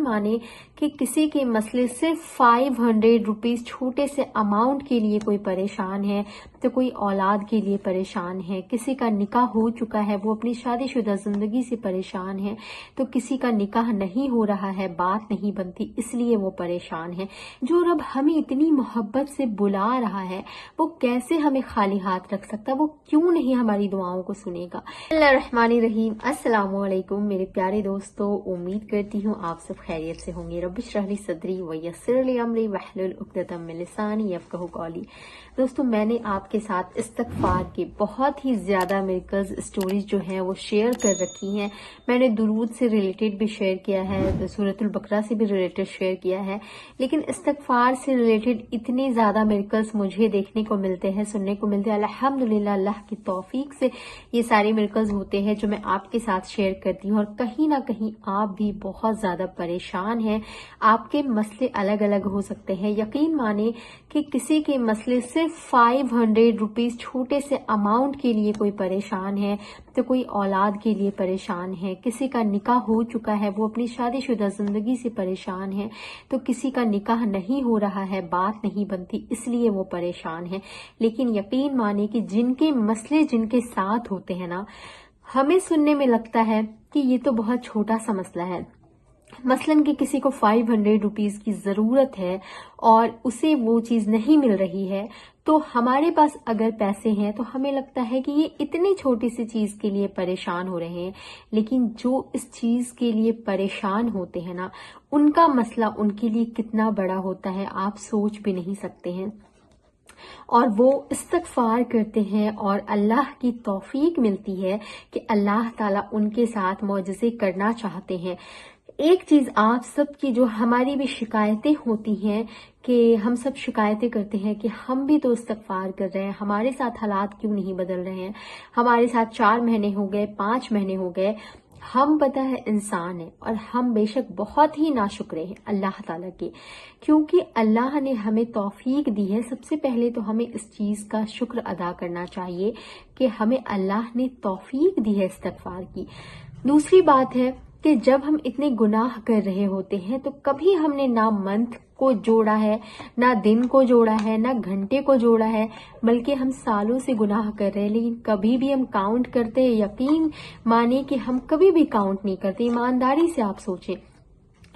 यकीन माने कि किसी के मसले सिर्फ 500 रुपीज छोटे से अमाउंट के लिए कोई परेशान है, तो कोई औलाद के लिए परेशान है, किसी का निकाह हो चुका है वो अपनी शादीशुदा जिंदगी से परेशान है, तो किसी का निकाह नहीं हो रहा है, बात नहीं बनती इसलिए वो परेशान है। जो रब हमें इतनी मोहब्बत से बुला रहा है वो कैसे हमें खाली हाथ रख सकता, वो क्यों नहीं हमारी दुआओं को सुनेगा। रहमानिर्रहीम, अस्सलाम वालेकुम मेरे प्यारे दोस्तों, उम्मीद करती हूँ आप सब खैरियत से होंगे। रब्बिश इश्रह ली सदरी व यस्सिर ली अमरी वहलुल उक़दतम मिन लिसानी यफ़क़हू क़ौली। दोस्तों, मैंने आपके साथ इस्तग़फ़ार के बहुत ही ज्यादा मिरेकल्स स्टोरीज जो हैं वो शेयर कर रखी हैं। मैंने दुरूद से रिलेटेड भी शेयर किया है, सूरतुल बकरा से भी रिलेटेड शेयर किया है, लेकिन इस्तग़फ़ार से रिलेटेड इतने ज्यादा मिरेकल्स मुझे देखने को मिलते हैं, सुनने को मिलते हैं। अल्हम्दुलिल्लाह, अल्लाह की तौफीक से ये सारे मिरेकल्स होते हैं जो मैं आपके साथ शेयर करती हूँ। और कहीं ना कहीं आप भी बहुत ज्यादा परेशान हैं, आपके मसले अलग अलग हो सकते हैं। यकीन माने कि किसी के मसले सिर्फ 500 रुपीज छोटे से अमाउंट के लिए कोई परेशान है, तो कोई औलाद के लिए परेशान है, किसी का निकाह हो चुका है वो अपनी शादीशुदा जिंदगी से परेशान है, तो किसी का निकाह नहीं हो रहा है, बात नहीं बनती इसलिए वो परेशान है। लेकिन यकीन माने कि जिनके मसले जिनके साथ होते हैं ना, हमें सुनने में लगता है कि ये तो बहुत छोटा सा मसला है। मसलन कि किसी को 500 रुपीज की जरूरत है और उसे वो चीज नहीं मिल रही है, तो हमारे पास अगर पैसे हैं तो हमें लगता है कि ये इतनी छोटी सी चीज के लिए परेशान हो रहे हैं। लेकिन जो इस चीज के लिए परेशान होते हैं ना, उनका मसला उनके लिए कितना बड़ा होता है आप सोच भी नहीं सकते हैं। और वो इस्तग़फ़ार करते हैं और अल्लाह की तौफीक मिलती है कि अल्लाह ताला उनके साथ मौजज़े करना चाहते हैं। एक चीज आप सब की जो हमारी भी शिकायतें होती हैं कि हम सब शिकायतें करते हैं कि हम भी तो इस्तग़फ़ार कर रहे हैं, हमारे साथ हालात क्यों नहीं बदल रहे हैं। हमारे साथ 4 महीने हो गए, 5 महीने हो गए, हम पता है इंसान है और हम बेशक बहुत ही नाशुक्रे हैं अल्लाह ताला के, क्योंकि अल्लाह ने हमें तौफीक दी है। सबसे पहले तो हमें इस चीज का शुक्र अदा करना चाहिए कि हमें अल्लाह ने तौफीक दी है इस्तग़फ़ार की। दूसरी बात है कि जब हम इतने गुनाह कर रहे होते हैं तो कभी हमने ना मंथ को जोड़ा है, ना दिन को जोड़ा है, ना घंटे को जोड़ा है, बल्कि हम सालों से गुनाह कर रहे हैं, लेकिन कभी भी हम काउंट करते हैं। यकीन माने कि हम कभी भी काउंट नहीं करते। ईमानदारी से आप सोचें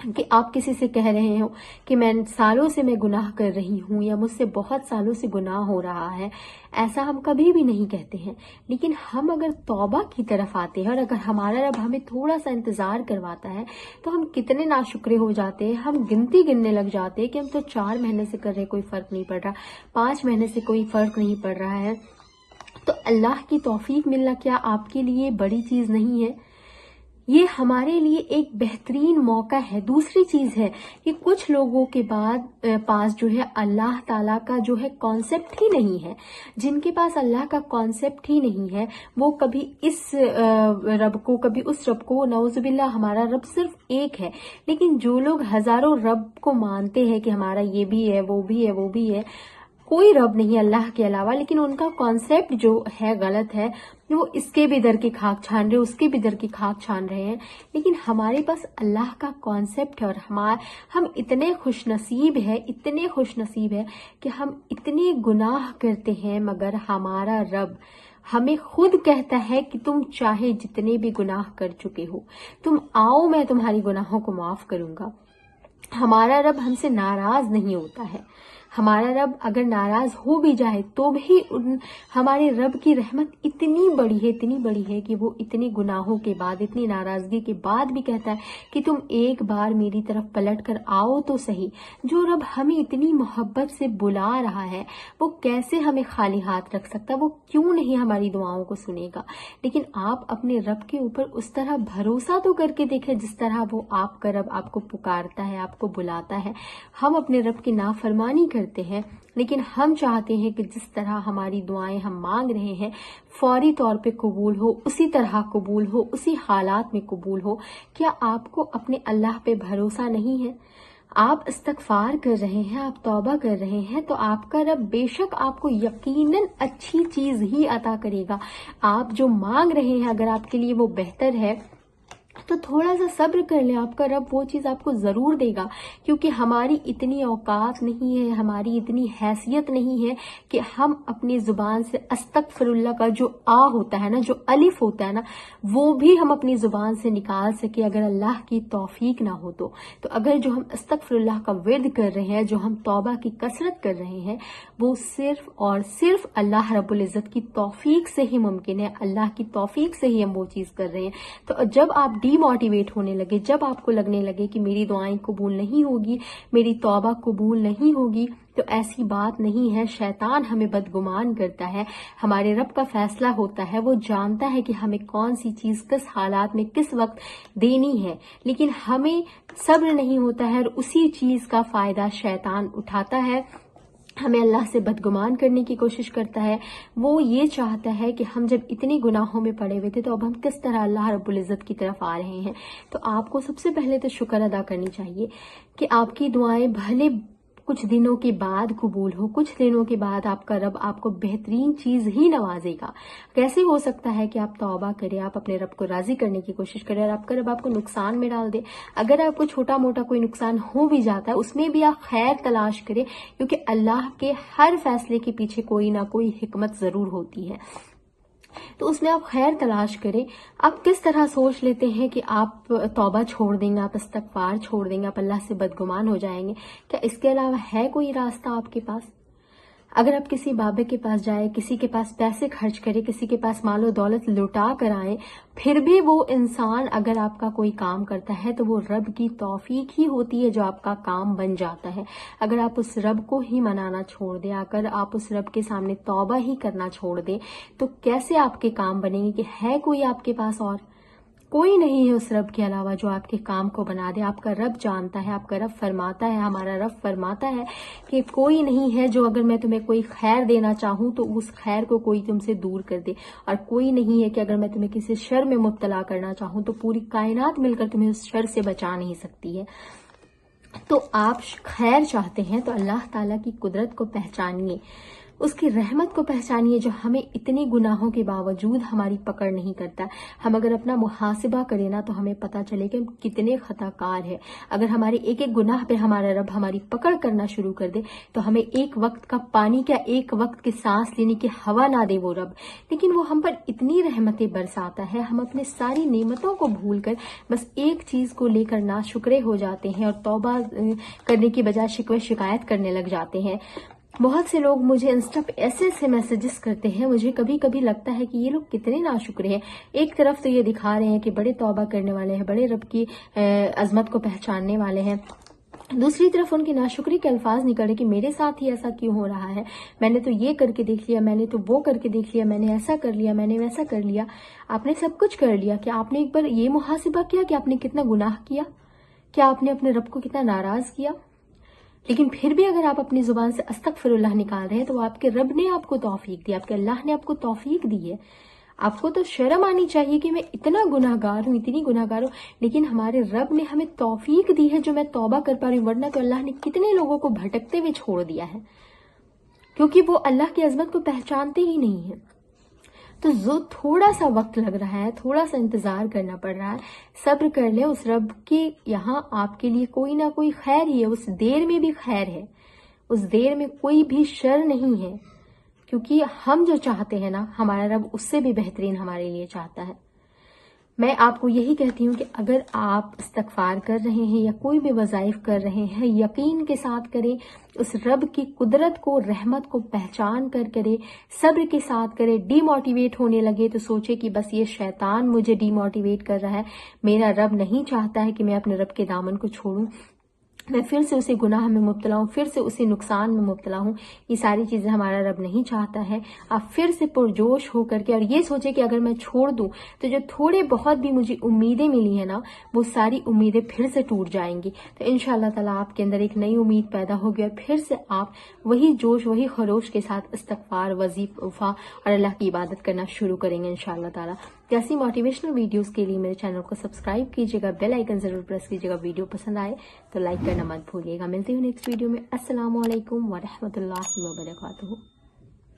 कि आप किसी से कह रहे हो कि मैं सालों से मैं गुनाह कर रही हूँ या मुझसे बहुत सालों से गुनाह हो रहा है, ऐसा हम कभी भी नहीं कहते हैं। लेकिन हम अगर तौबा की तरफ आते हैं और अगर हमारा रब हमें थोड़ा सा इंतजार करवाता है तो हम कितने नाशुक्रे हो जाते हैं। हम गिनती गिनने लग जाते हैं कि हम तो 4 महीने से कर रहे, कोई फर्क नहीं पड़ रहा, 5 महीने से कोई फर्क नहीं पड़ रहा है। तो अल्लाह की तौफीक मिलना क्या आपके लिए बड़ी चीज नहीं है? ये हमारे लिए एक बेहतरीन मौका है। दूसरी चीज है कि कुछ लोगों के पास जो है अल्लाह ताला का जो है कॉन्सेप्ट ही नहीं है। जिनके पास अल्लाह का कॉन्सेप्ट ही नहीं है वो कभी इस रब को कभी उस रब को, नौजुबिल्लाह, हमारा रब सिर्फ एक है। लेकिन जो लोग हजारों रब को मानते हैं कि हमारा ये भी है, वो भी है, वो भी है, कोई रब नहीं अल्लाह के अलावा, लेकिन उनका कॉन्सेप्ट जो है गलत है। वो इसके भी दर की खाक छान रहे, उसके भी दर की खाक छान रहे हैं। लेकिन हमारे पास अल्लाह का कॉन्सेप्ट है और हम इतने खुशनसीब है, इतने खुशनसीब है कि हम इतने गुनाह करते हैं, मगर हमारा रब हमें खुद कहता है कि तुम चाहे जितने भी गुनाह कर चुके हो, तुम आओ, मैं तुम्हारी गुनाहों को माफ करूंगा। हमारा रब हमसे नाराज नहीं होता है। हमारा रब अगर नाराज हो भी जाए तो भी हमारे रब की रहमत इतनी बड़ी है, इतनी बड़ी है कि वो इतने गुनाहों के बाद, इतनी नाराजगी के बाद भी कहता है कि तुम एक बार मेरी तरफ पलट कर आओ तो सही। जो रब हमें इतनी मोहब्बत से बुला रहा है वो कैसे हमें खाली हाथ रख सकता, वो क्यों नहीं हमारी दुआओं को सुनेगा। लेकिन आप अपने रब के ऊपर उस तरह भरोसा तो करके देखें जिस तरह वो आपका रब आपको पुकारता है, आपको बुलाता है। हम अपने रब की नाफरमानी करते हैं, लेकिन हम चाहते हैं कि जिस तरह हमारी दुआएं हम मांग रहे हैं फौरी तौर पे कबूल हो, उसी तरह कबूल हो, उसी हालात में कबूल हो। क्या आपको अपने अल्लाह पे भरोसा नहीं है? आप इस्तग़फ़ार कर रहे हैं, आप तौबा कर रहे हैं, तो आपका रब बेशक आपको यकीनन अच्छी चीज ही अता करेगा। आप जो मांग रहे हैं अगर आपके लिए वो बेहतर है, तो थोड़ा सा सब्र कर ले, आपका रब वो चीज़ आपको ज़रूर देगा, क्योंकि हमारी इतनी औकात नहीं है, हमारी इतनी हैसियत नहीं है कि हम अपनी ज़ुबान से अस्तगफिरुल्लाह का जो आ होता है ना, जो अलिफ होता है ना, वो भी हम अपनी ज़ुबान से निकाल सके अगर अल्लाह की तौफीक ना हो तो अगर जो हम अस्तगफिरुल्लाह का विर्द कर रहे हैं, जो हम तौबा की कसरत कर रहे हैं, वो सिर्फ और सिर्फ अल्लाह रब्बुल इज़्ज़त की तौफीक से ही मुमकिन है, अल्लाह की तौफीक से ही हम वो चीज़ कर रहे हैं। तो जब आप डिमोटिवेट होने लगे, जब आपको लगने लगे कि मेरी दुआएं कबूल नहीं होगी, मेरी तौबा कबूल नहीं होगी, तो ऐसी बात नहीं है। शैतान हमें बदगुमान करता है, हमारे रब का फैसला होता है, वो जानता है कि हमें कौन सी चीज़ किस हालात में किस वक्त देनी है, लेकिन हमें सब्र नहीं होता है और उसी चीज़ का फ़ायदा शैतान उठाता है, हमें अल्लाह से बदगुमान करने की कोशिश करता है। वो ये चाहता है कि हम जब इतने गुनाहों में पड़े हुए थे तो अब हम किस तरह अल्लाह रब्बुल इज़्ज़त की तरफ आ रहे हैं। तो आपको सबसे पहले तो शुक्र अदा करनी चाहिए कि आपकी दुआएं भले कुछ दिनों के बाद कबूल हो, कुछ दिनों के बाद आपका रब आपको बेहतरीन चीज़ ही नवाजेगा। कैसे हो सकता है कि आप तौबा करें, आप अपने रब को राज़ी करने की कोशिश करें और आपका रब आपको नुकसान में डाल दे। अगर आपको छोटा मोटा कोई नुकसान हो भी जाता है, उसमें भी आप खैर तलाश करें, क्योंकि अल्लाह के हर फैसले के पीछे कोई ना कोई हिकमत ज़रूर होती है, तो उसमें आप खैर तलाश करें। आप किस तरह सोच लेते हैं कि आप तौबा छोड़ देंगे, आप इस्तगफार छोड़ देंगे, आप अल्लाह से बदगुमान हो जाएंगे? क्या इसके अलावा है कोई रास्ता आपके पास? अगर आप किसी बाबे के पास जाए, किसी के पास पैसे खर्च करें, किसी के पास मालो दौलत लुटा कर आए, फिर भी वो इंसान अगर आपका कोई काम करता है तो वो रब की तौफीक ही होती है जो आपका काम बन जाता है। अगर आप उस रब को ही मनाना छोड़ दें, अगर आप उस रब के सामने तौबा ही करना छोड़ दें, तो कैसे आपके काम बनेंगे? कि है कोई आपके पास और? कोई नहीं है उस रब के अलावा जो आपके काम को बना दे। आपका रब जानता है, आपका रब फरमाता है, हमारा रब फरमाता है कि कोई नहीं है जो अगर मैं तुम्हें कोई खैर देना चाहूं तो उस खैर को कोई तुमसे दूर कर दे, और कोई नहीं है कि अगर मैं तुम्हें किसी शर में मुब्तला करना चाहूं तो पूरी कायनात मिलकर तुम्हें उस शर से बचा नहीं सकती है। तो आप खैर चाहते हैं तो अल्लाह ताला की कुदरत को पहचानिए, उसकी रहमत को पहचानिए जो हमें इतने गुनाहों के बावजूद हमारी पकड़ नहीं करता। हम अगर अपना मुहासिबा करें ना तो हमें पता चले कि हम कितने खताकार हैं। अगर हमारे एक एक गुनाह पे हमारा रब हमारी पकड़ करना शुरू कर दे तो हमें एक वक्त का पानी क्या, एक वक्त की सांस लेने की हवा ना दे वो रब, लेकिन वो हम पर इतनी रहमतें बरसाता है, हम अपने सारी नेमतों को भूल कर बस एक चीज को लेकर नाशुक्रे हो जाते हैं और तौबा करने की बजाय शिकवे शिकायत करने लग जाते हैं। बहुत से लोग मुझे इंस्टा पे ऐसे ऐसे मैसेजेस करते हैं, मुझे कभी कभी लगता है कि ये लोग कितने नाशुक्रे हैं। एक तरफ तो ये दिखा रहे हैं कि बड़े तौबा करने वाले हैं, बड़े रब की अजमत को पहचानने वाले हैं, दूसरी तरफ उनकी नाशुक्री के अल्फाज निकले कि मेरे साथ ही ऐसा क्यों हो रहा है, मैंने तो ये करके देख लिया, मैंने तो वो करके देख लिया, मैंने ऐसा कर लिया, मैंने वैसा कर लिया। आपने सब कुछ कर लिया, क्या आपने एक बार ये मुहासिबा किया कि आपने कितना गुनाह किया? क्या आपने अपने रब को कितना नाराज किया? लेकिन फिर भी अगर आप अपनी जुबान से अस्तगफिरुल्लाह निकाल रहे हैं तो आपके रब ने आपको तौफीक दी, आपके अल्लाह ने आपको तौफीक दी है। आपको तो शर्म आनी चाहिए कि मैं इतना गुनाहगार हूँ, इतनी गुनाहगार हूँ, लेकिन हमारे रब ने हमें तौफीक दी है जो मैं तौबा कर पा रही हूँ, वरना तो अल्लाह ने कितने लोगों को भटकते हुए छोड़ दिया है, क्योंकि वो अल्लाह की अजमत को पहचानते ही नहीं है। तो जो थोड़ा सा वक्त लग रहा है, थोड़ा सा इंतजार करना पड़ रहा है, सब्र कर ले, उस रब के यहाँ आपके लिए कोई ना कोई खैर ही है, उस देर में भी खैर है, उस देर में कोई भी शर नहीं है, क्योंकि हम जो चाहते हैं ना हमारा रब उससे भी बेहतरीन हमारे लिए चाहता है। मैं आपको यही कहती हूँ कि अगर आप इस्तगफार कर रहे हैं या कोई भी वज़ाइफ कर रहे हैं, यकीन के साथ करें, उस रब की कुदरत को, रहमत को पहचान कर करें, सब्र के साथ करें। डीमोटिवेट होने लगे तो सोचे कि बस ये शैतान मुझे डीमोटिवेट कर रहा है, मेरा रब नहीं चाहता है कि मैं अपने रब के दामन को छोड़ूं, मैं फिर से उसी गुनाह में मुब्तला हूँ, फिर से उसी नुकसान में मुब्तला हूँ। ये सारी चीज़ें हमारा रब नहीं चाहता है। आप फिर से पुरजोश हो करके और ये सोचे कि अगर मैं छोड़ दूँ तो जो थोड़े बहुत भी मुझे उम्मीदें मिली है ना, वो सारी उम्मीदें फिर से टूट जाएंगी। तो इंशाअल्लाह ताला आपके अंदर एक नई उम्मीद पैदा होगी और फिर से आप वही जोश, वही खरोश के साथ इस्तगफार, वजीफा और अल्लाह की इबादत करना शुरू करेंगे इंशाअल्लाह ताला। ऐसी मोटिवेशनल वीडियोस के लिए मेरे चैनल को सब्सक्राइब कीजिएगा, बेल आइकन जरूर प्रेस कीजिएगा। वीडियो पसंद आए तो लाइक करना मत भूलिएगा। मिलते हैं नेक्स्ट वीडियो में। अस्सलामु अलैकुम व रहमतुल्लाहि व बरकातुहू।